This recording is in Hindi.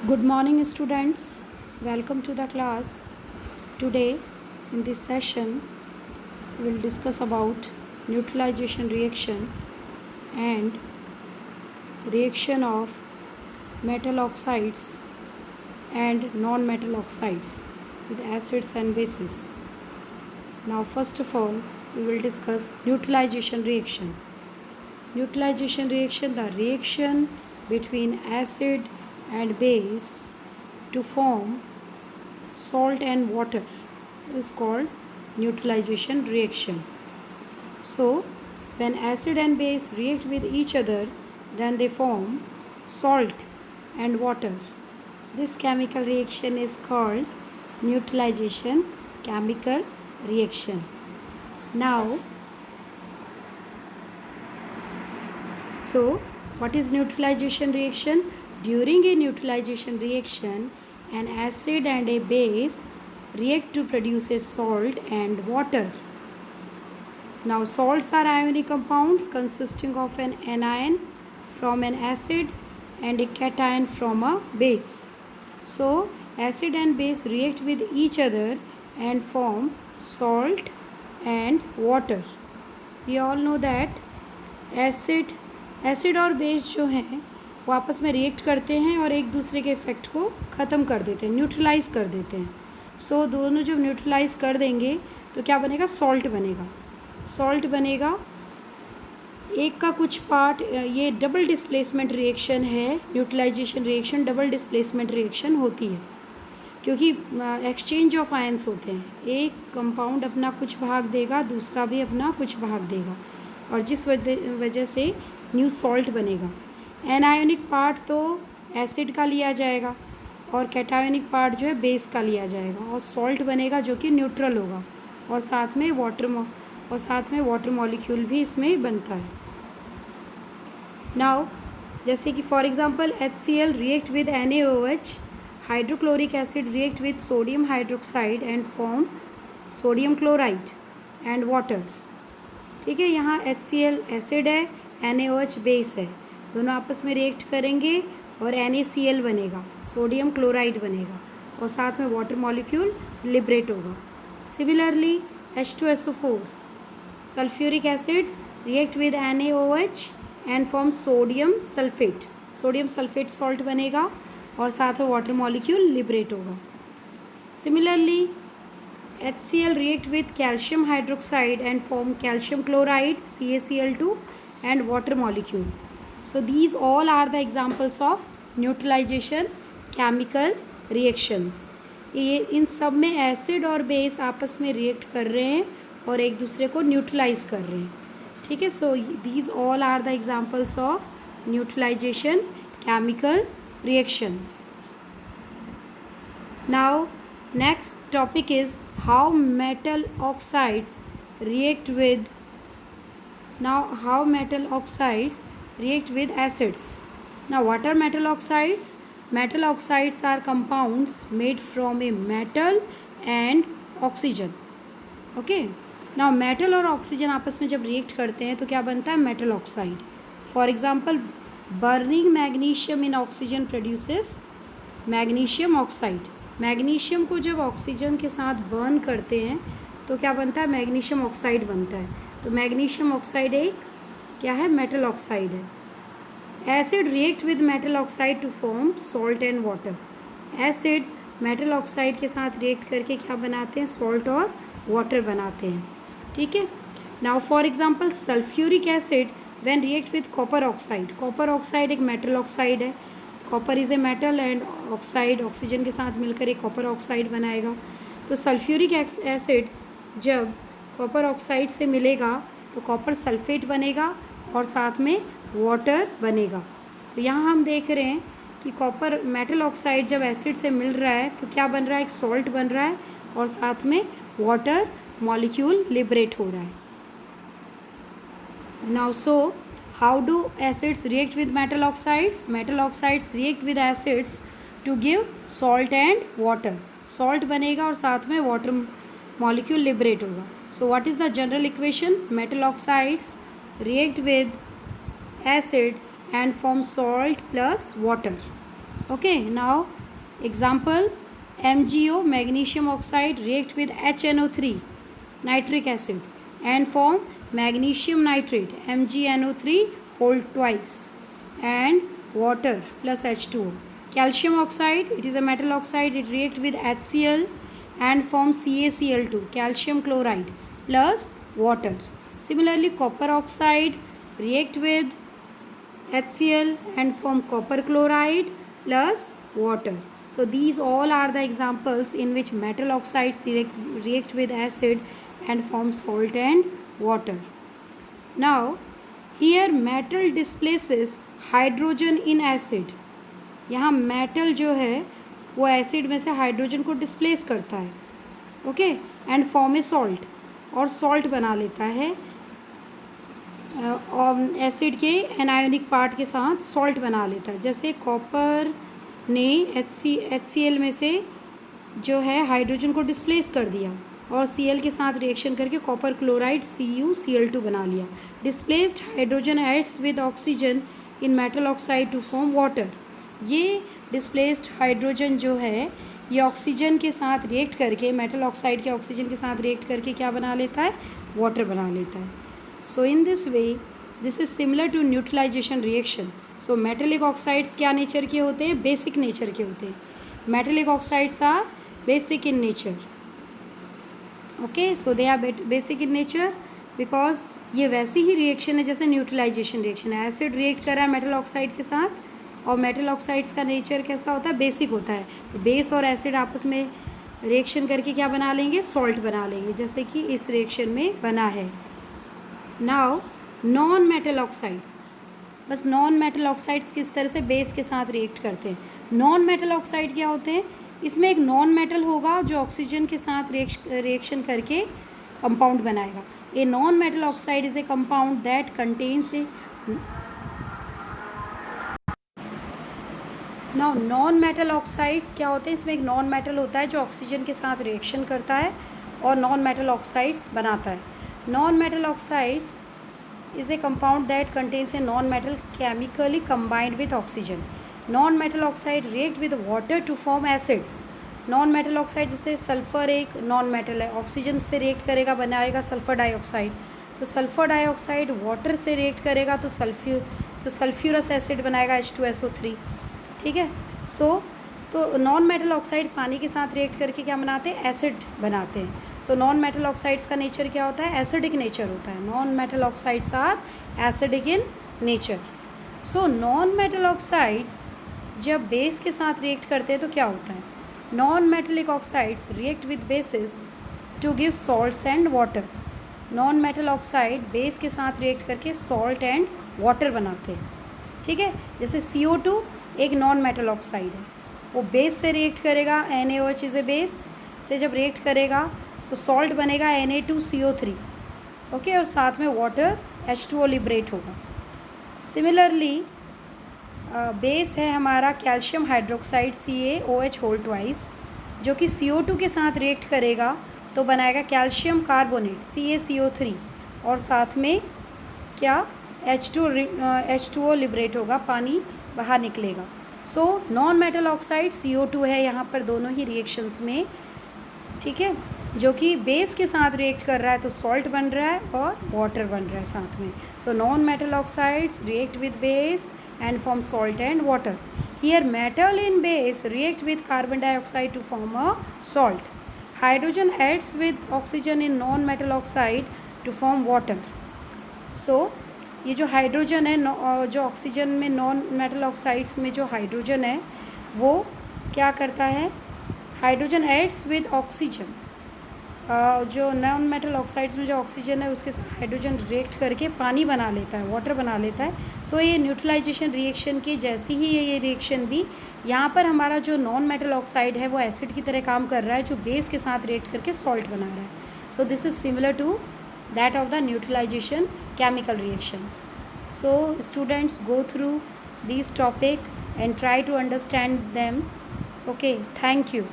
Good morning, students. Welcome to the class. Today, in this session, we will discuss about neutralization reaction and reaction of metal oxides and non-metal oxides with acids and bases. Now, first of all, we will discuss neutralization reaction. Neutralization reaction, the reaction between acid and base to form salt and water is called neutralization reaction. So, when acid and base react with each other, then they form salt and water. This chemical reaction is called neutralization chemical reaction. Now, so what is neutralization reaction? During a neutralization reaction, an acid and a base react to produce a salt and water. Now, salts are ionic compounds consisting of an anion from an acid and a cation from a base. So, acid and base react with each other and form salt and water. We all know that acid और बेस जो हैं वो आपस में रिएक्ट करते हैं और एक दूसरे के इफ़ेक्ट को ख़त्म कर देते हैं, न्यूट्रलाइज़ कर देते हैं. सो दोनों जब न्यूट्रलाइज़ कर देंगे तो क्या बनेगा? सॉल्ट बनेगा. सॉल्ट बनेगा. एक का कुछ पार्ट, ये डबल डिस्प्लेसमेंट रिएक्शन है. Neutralisation reaction double displacement reaction होती है क्योंकि एक्सचेंज ऑफ आयंस होते हैं. एक कंपाउंड अपना कुछ भाग देगा, दूसरा भी अपना कुछ भाग देगा और जिस वजह से न्यू सॉल्ट बनेगा. एनायोनिक पार्ट तो एसिड का लिया जाएगा और कैटायोनिक पार्ट जो है बेस का लिया जाएगा और सॉल्ट बनेगा जो कि न्यूट्रल होगा और साथ में वाटर मॉलिक्यूल भी इसमें बनता है. नाउ जैसे कि for example HCl react with NaOH, hydrochloric acid react with sodium hydroxide and form sodium chloride and water. ठीक है, यहाँ HCl एसिड है, NaOH बेस है, दोनों आपस में रिएक्ट करेंगे और NaCl बनेगा, सोडियम क्लोराइड बनेगा और साथ में वाटर मॉलिक्यूल लिबरेट होगा. Similarly H2SO4, sulphuric acid react with NaOH and form sodium sulphate. Sodium sulphate salt बनेगा और साथ में वाटर मॉलिक्यूल लिबरेट होगा. Similarly HCl react with calcium hydroxide and form calcium chloride CaCl2 and water molecule. So these all are the examples of neutralization chemical reactions. ये इन सब में एसिड और बेस आपस में रिएक्ट कर रहे हैं और एक दूसरे को न्यूट्रलाइज कर रहे हैं. ठीक है, सो these all are the examples of neutralization chemical reactions. Now next topic is how metal oxides react with acids. Now what are metal oxides? Metal oxides are compounds made from a metal and oxygen. Okay, now metal और oxygen आपस में जब react करते हैं तो क्या बनता है? metal oxide. For example, burning magnesium in oxygen produces magnesium oxide. Magnesium को जब ऑक्सीजन के साथ बर्न करते हैं तो क्या बनता है? मैग्नीशियम ऑक्साइड बनता है. तो मैग्नीशियम ऑक्साइड एक क्या है? मेटल ऑक्साइड है. Acid react with metal oxide to form salt and water. Acid metal oxide के साथ रिएक्ट करके क्या बनाते हैं? सॉल्ट और वाटर बनाते हैं. ठीक है. Now for example sulphuric acid when react with copper oxide. Copper oxide एक मेटल ऑक्साइड है. Copper is a metal and oxide oxygen के साथ मिलकर एक कॉपर ऑक्साइड बनाएगा. तो सल्फ्यूरिक एसिड जब कॉपर ऑक्साइड से मिलेगा तो कॉपर सल्फेट बनेगा और साथ में वाटर बनेगा. तो यहाँ हम देख रहे हैं कि कॉपर मेटल ऑक्साइड जब एसिड से मिल रहा है तो क्या बन रहा है? एक सॉल्ट बन रहा है और साथ में वाटर मॉलिक्यूल लिबरेट हो रहा है. Now so how do acids react with metal oxides? Metal oxides react with acids to give salt and water. Salt बनेगा और साथ में water molecule liberate होगा. So what is the general equation? Metal oxides react with acid and form salt plus water. Okay, now example, MgO magnesium oxide react with HNO3 nitric acid and form magnesium nitrate MgNO3 whole twice and water plus H2O. Calcium oxide, it is a metal oxide, it react with HCl and form CaCl2 calcium chloride plus water. Similarly, copper oxide react with HCl and form copper chloride plus water. So these all are the examples in which metal oxides react with acid and form salt and water. Now here metal displaces hydrogen in acid. यहाँ मेटल जो है वो एसिड में से हाइड्रोजन को डिस्प्लेस करता है, okay, and form A salt, और सॉल्ट बना लेता है एसिड के एनायोनिक पार्ट के साथ सॉल्ट बना लेता है. जैसे कॉपर ने HCl में से जो है हाइड्रोजन को डिस्प्लेस कर दिया और Cl के साथ रिएक्शन करके कॉपर क्लोराइड CuCl2 बना लिया. Displaced hydrogen adds with oxygen in metal oxide to form water. ये डिस्प्लेस्ड हाइड्रोजन जो है ये ऑक्सीजन के साथ रिएक्ट करके, मेटल ऑक्साइड के ऑक्सीजन के साथ रिएक्ट करके क्या बना लेता है, वाटर बना लेता है. So in this way this is similar to neutralisation reaction. So metallic oxides क्या नेचर के होते हैं, बेसिक नेचर के होते हैं. Metallic oxides are basic in nature. Okay, so they are basic in nature because ये वैसी ही रिएक्शन है जैसे न्यूट्रलाइजेशन रिएक्शन है. एसिड रिएक्ट कर रहा है मेटल ऑक्साइड के साथ और मेटल ऑक्साइड्स का नेचर कैसा होता है, बेसिक होता है. तो बेस और एसिड आपस में रिएक्शन करके क्या बना लेंगे, सॉल्ट बना लेंगे, जैसे कि इस रिएक्शन में बना है. नाउ नॉन मेटल ऑक्साइड्स, बस नॉन मेटल ऑक्साइड्स किस तरह से बेस के साथ रिएक्ट करते हैं. नॉन मेटल ऑक्साइड क्या होते हैं, इसमें एक नॉन मेटल होगा जो ऑक्सीजन के साथ रिएक्शन करके कंपाउंड बनाएगा. A non metal oxide is a compound that contains A now non metal oxides क्या होते हैं, इसमें एक नॉन मेटल होता है जो ऑक्सीजन के साथ रिएक्शन करता है और नॉन मेटल ऑक्साइड्स बनाता है. Non metal oxides is a compound that contains a non-metal chemically combined with oxygen. Non-metal oxide react with water to form acids. Non-metal oxide जैसे सल्फ़र एक नॉन मेटल है, ऑक्सीजन से रिएक्ट करेगा बनाएगा सल्फ़र डाइऑक्साइड. तो सल्फ़र डाइऑक्साइड वाटर से रिएक्ट करेगा तो सल्फ्यूरस एसिड बनाएगा H2SO3. ठीक है. तो नॉन मेटल ऑक्साइड पानी के साथ रिएक्ट करके क्या बनाते हैं, एसिड बनाते हैं. सो नॉन मेटल ऑक्साइड्स का नेचर क्या होता है, एसिडिक नेचर होता है. Non metal oxides are acidic in nature. So non metal oxides जब बेस के साथ रिएक्ट करते हैं तो क्या होता है, non metallic oxides react with bases to give salts and water. Non metal oxide base के साथ रिएक्ट करके सॉल्ट एंड वाटर बनाते हैं. ठीक है. जैसे CO2 एक नॉन मेटल ऑक्साइड है, वो बेस से रिएक्ट करेगा, NaOH इज़ ए बेस से जब रिएक्ट करेगा तो सॉल्ट बनेगा Na2CO3. ओके, और साथ में वाटर H2O लिबरेट होगा. सिमिलरली बेस है हमारा calcium hydroxide CaOH whole twice, जो कि CO2 के साथ रिएक्ट करेगा तो बनाएगा कैल्शियम कार्बोनेट CaCO3 और साथ में क्या H2O लिबरेट होगा, पानी बाहर निकलेगा. सो नॉन मेटल ऑक्साइड CO2 है यहाँ पर दोनों ही रिएक्शंस में. ठीक है, जो कि बेस के साथ रिएक्ट कर रहा है तो सॉल्ट बन रहा है और वाटर बन रहा है साथ में. So non metal oxides react with base and form salt and water. Here metal in base react with carbon dioxide to form a salt. Hydrogen adds with oxygen in non metal oxide to form water. So ये जो हाइड्रोजन है, जो ऑक्सीजन में नॉन मेटल ऑक्साइड्स में जो हाइड्रोजन है वो क्या करता है, हाइड्रोजन एड्स विद ऑक्सीजन. जो नॉन मेटल ऑक्साइड्स में जो ऑक्सीजन है उसके साथ हाइड्रोजन रिएक्ट करके पानी बना लेता है, वाटर बना लेता है. सो ये न्यूट्रलाइजेशन रिएक्शन की जैसी ही ये रिएक्शन भी यहाँ पर हमारा जो नॉन मेटल ऑक्साइड है वो एसिड की तरह काम कर रहा है जो बेस के साथ रिएक्ट करके सॉल्ट बना रहा है. So this is similar to that of the neutralization chemical reactions. So students, go through these topic and try to understand them. Okay, thank you.